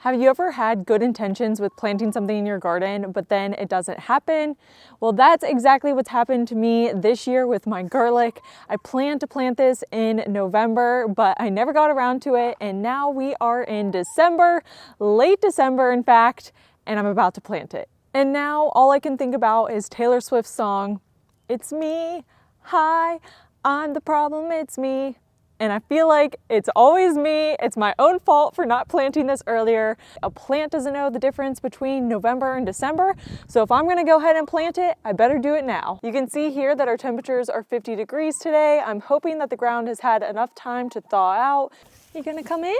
Have you ever had good intentions with planting something in your garden, but then it doesn't happen? Well, that's exactly what's happened to me this year with my garlic. I planned to plant this in November, but I never got around to it. And now we are in December, late December, in fact, and I'm about to plant it. And now all I can think about is Taylor Swift's song, "It's me, hi, I'm the problem, it's me." And I feel like it's always me. It's my own fault for not planting this earlier. A plant doesn't know the difference between November and December. So if I'm gonna go ahead and plant it, I better do it now. You can see here that our temperatures are 50 degrees today. I'm hoping that the ground has had enough time to thaw out. You gonna come in?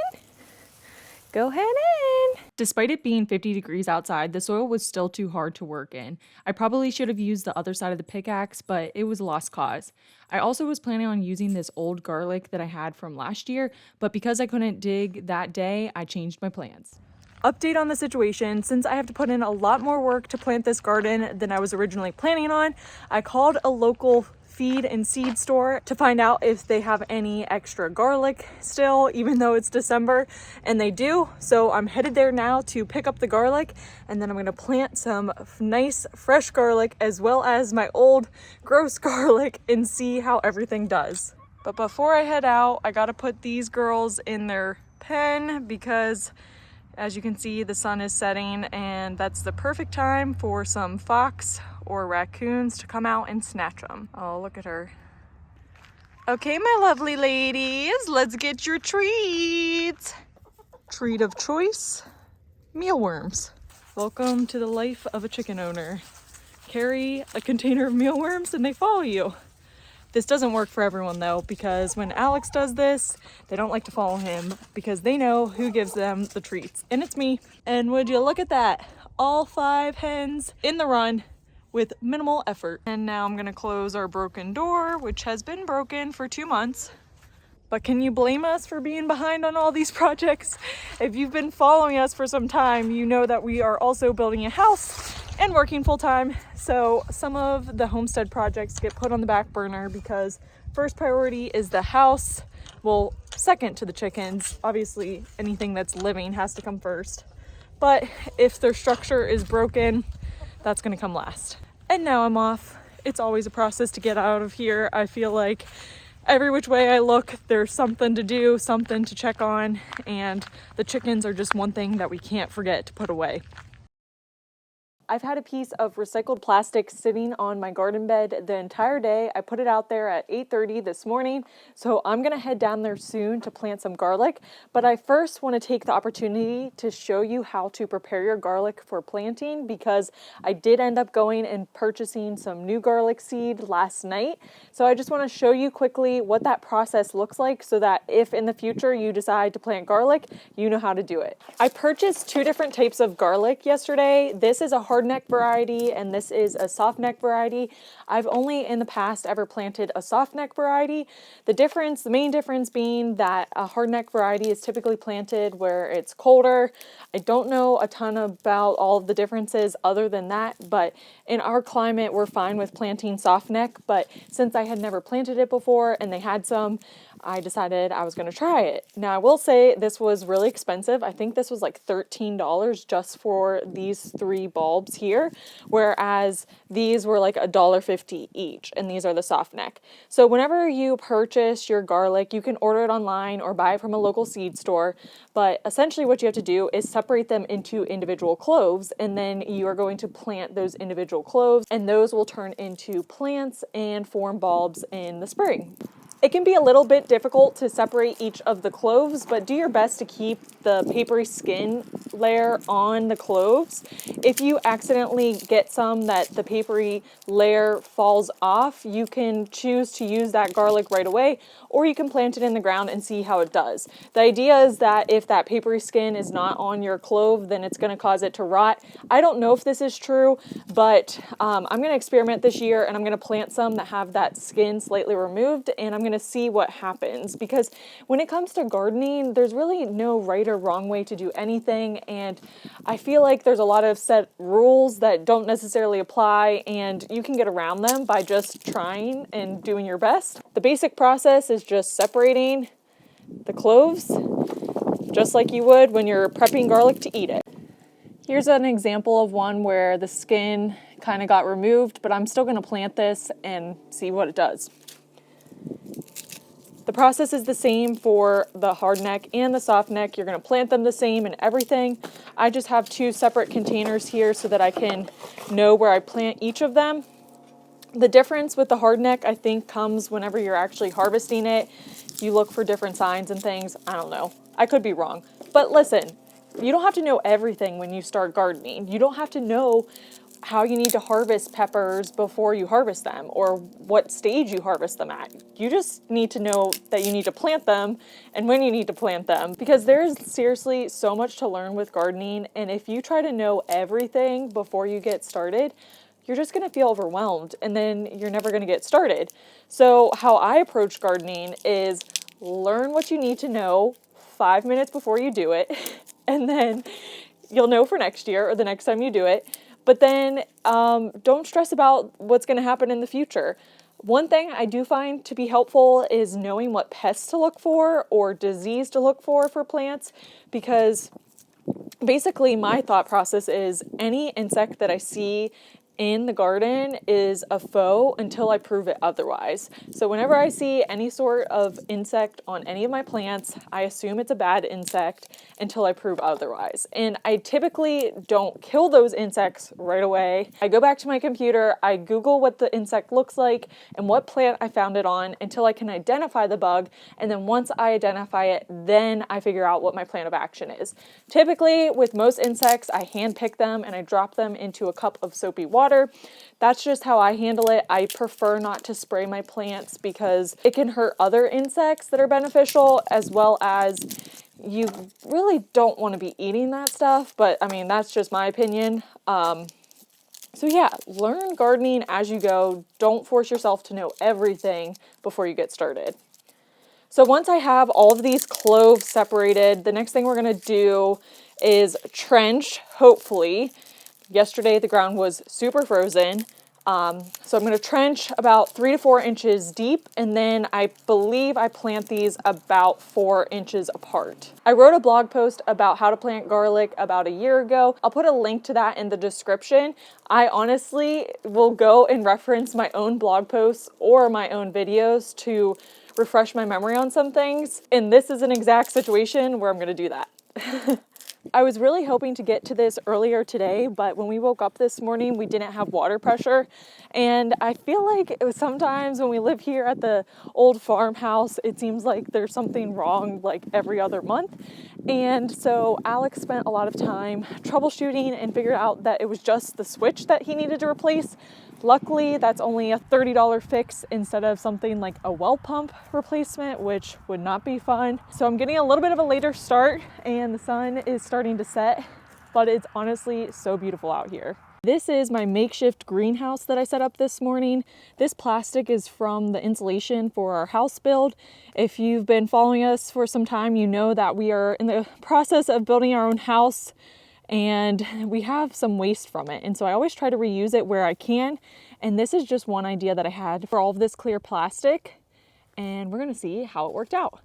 Go ahead in. Despite it being 50 degrees outside, the soil was still too hard to work in. I probably should have used the other side of the pickaxe, but it was a lost cause. I also was planning on using this old garlic that I had from last year, but because I couldn't dig that day, I changed my plans. Update on the situation. Since I have to put in a lot more work to plant this garden than I was originally planning on, I called a local feed and seed store to find out if they have any extra garlic still, even though it's December, and they do. So I'm headed there now to pick up the garlic, and then I'm gonna plant some nice fresh garlic as well as my old gross garlic and see how everything does. But before I head out, I gotta put these girls in their pen because as you can see, the sun is setting, and that's the perfect time for some fox or raccoons to come out and snatch them. Oh, look at her. Okay, my lovely ladies, let's get your treats. Treat of choice, mealworms. Welcome to the life of a chicken owner. Carry a container of mealworms and they follow you. This doesn't work for everyone though, because when Alex does this, they don't like to follow him because they know who gives them the treats. And it's me. And would you look at that? All 5 hens in the run with minimal effort. And now I'm gonna close our broken door, which has been broken for 2 months. But can you blame us for being behind on all these projects? If you've been following us for some time, you know that we are also building a house and working full time. So some of the homestead projects get put on the back burner because first priority is the house. Well, second to the chickens. Obviously, anything that's living has to come first. But if their structure is broken, that's gonna come last. And now I'm off. It's always a process to get out of here. I feel like every which way I look, there's something to do, something to check on, and the chickens are just one thing that we can't forget to put away. I've had a piece of recycled plastic sitting on my garden bed the entire day. I put it out there at 8:30 this morning, so I'm gonna head down there soon to plant some garlic. But I first want to take the opportunity to show you how to prepare your garlic for planting, because I did end up going and purchasing some new garlic seed last night. So I just want to show you quickly what that process looks like so that if in the future you decide to plant garlic, you know how to do it. I purchased 2 different types of garlic yesterday. This is a hardneck variety and this is a softneck variety. I've only in the past ever planted a softneck variety. The main difference being that a hardneck variety is typically planted where it's colder. I don't know a ton about all of the differences other than that, but in our climate, we're fine with planting softneck. But since I had never planted it before and they had some, I decided I was going to try it. Now, I will say this was really expensive. I think this was like $13 just for these 3 bulbs here, whereas these were like $1.50 each, and these are the soft neck. So whenever you purchase your garlic, you can order it online or buy it from a local seed store, but essentially what you have to do is separate them into individual cloves, and then you are going to plant those individual cloves, and those will turn into plants and form bulbs in the spring. It can be a little bit difficult to separate each of the cloves, but do your best to keep the papery skin layer on the cloves. If you accidentally get some that the papery layer falls off, you can choose to use that garlic right away, or you can plant it in the ground and see how it does. The idea is that if that papery skin is not on your clove, then it's going to cause it to rot. I don't know if this is true, but I'm going to experiment this year, and I'm going to plant some that have that skin slightly removed, and I'm going to see what happens, because when it comes to gardening, there's really no right or wrong way to do anything, and I feel like there's a lot of set rules that don't necessarily apply, and you can get around them by just trying and doing your best. The basic process is just separating the cloves just like you would when you're prepping garlic to eat it. Here's an example of one where the skin kind of got removed, but I'm still going to plant this and see what it does. The process is the same for the hard neck and the soft neck. You're going to plant them the same and everything. I just have 2 separate containers here so that I can know where I plant each of them. The difference with the hard neck, I think, comes whenever you're actually harvesting it. You look for different signs and things. I don't know. I could be wrong. But listen, you don't have to know everything when you start gardening. You don't have to know how you need to harvest peppers before you harvest them or what stage you harvest them at. You just need to know that you need to plant them and when you need to plant them, because there's seriously so much to learn with gardening. And if you try to know everything before you get started, you're just going to feel overwhelmed and then you're never going to get started. So how I approach gardening is learn what you need to know 5 minutes before you do it, and then you'll know for next year or the next time you do it. But then don't stress about what's going to happen in the future. One thing I do find to be helpful is knowing what pests to look for or disease to look for plants, because basically my thought process is any insect that I see in the garden is a foe until I prove it otherwise. So whenever I see any sort of insect on any of my plants, I assume it's a bad insect until I prove otherwise. And I typically don't kill those insects right away. I go back to my computer, I Google what the insect looks like and what plant I found it on until I can identify the bug. And then once I identify it, then I figure out what my plan of action is. Typically, with most insects, I hand pick them and I drop them into a cup of soapy water. That's just how I handle it. I prefer not to spray my plants because it can hurt other insects that are beneficial, as well as you really don't want to be eating that stuff. But I mean, that's just my opinion. So yeah, learn gardening as you go. Don't force yourself to know everything before you get started. So once I have all of these cloves separated, the next thing we're going to do is trench, hopefully. Yesterday, the ground was super frozen. So I'm going to trench about 3 to 4 inches deep, and then I believe I plant these about 4 inches apart. I wrote a blog post about how to plant garlic about a year ago. I'll put a link to that in the description. I honestly will go and reference my own blog posts or my own videos to refresh my memory on some things. And this is an exact situation where I'm going to do that. I was really hoping to get to this earlier today, but when we woke up this morning, we didn't have water pressure. And I feel like it was sometimes when we live here at the old farmhouse, it seems like there's something wrong like every other month. And so Alex spent a lot of time troubleshooting and figured out that it was just the switch that he needed to replace. Luckily, that's only a $30 fix instead of something like a well pump replacement, which would not be fun. So I'm getting a little bit of a later start and the sun is starting to set, but it's honestly so beautiful out here. This is my makeshift greenhouse that I set up this morning. This plastic is from the insulation for our house build. If you've been following us for some time, you know that we are in the process of building our own house, and we have some waste from it. And so I always try to reuse it where I can. And this is just one idea that I had for all of this clear plastic. And we're gonna see how it worked out.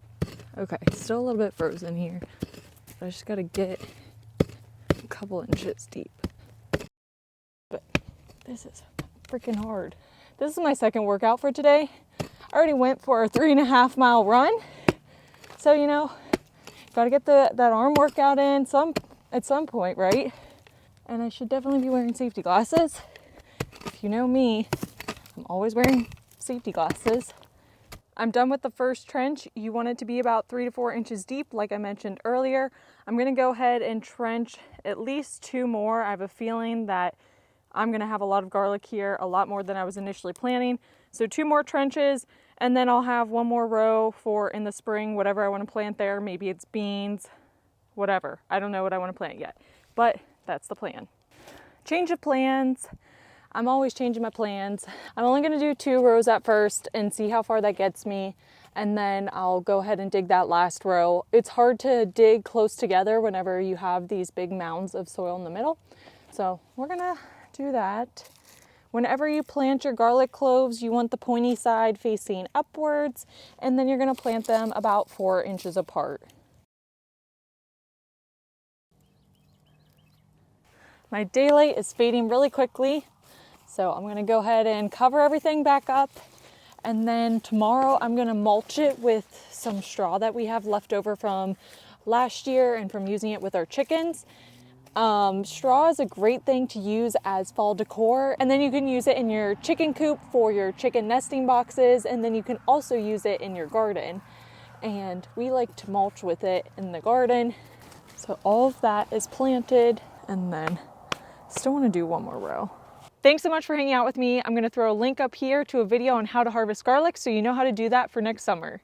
Okay, still a little bit frozen here. But I just gotta get a couple inches deep. But this is freaking hard. This is my second workout for today. I already went for a 3.5 mile run. So, you know, gotta get that arm workout in at some point, right? And I should definitely be wearing safety glasses. If you know me, I'm always wearing safety glasses. I'm done with the first trench. You want it to be about 3 to 4 inches deep, like I mentioned earlier. I'm gonna go ahead and trench at least 2 more. I have a feeling that I'm gonna have a lot of garlic here, a lot more than I was initially planning. So 2 more trenches, and then I'll have 1 more row for in the spring, whatever I wanna plant there. Maybe it's beans, whatever. I don't know what I want to plant yet, but that's the plan. Change of plans. I'm always changing my plans. I'm only going to do 2 rows at first and see how far that gets me. And then I'll go ahead and dig that last row. It's hard to dig close together whenever you have these big mounds of soil in the middle. So we're going to do that. Whenever you plant your garlic cloves, you want the pointy side facing upwards, and then you're going to plant them about 4 inches apart. My daylight is fading really quickly, so I'm gonna go ahead and cover everything back up. And then tomorrow I'm gonna mulch it with some straw that we have left over from last year and from using it with our chickens. Straw is a great thing to use as fall decor, and then you can use it in your chicken coop for your chicken nesting boxes, and then you can also use it in your garden. And we like to mulch with it in the garden. So all of that is planted, and then still want to do one more row. Thanks so much for hanging out with me. I'm going to throw a link up here to a video on how to harvest garlic so you know how to do that for next summer.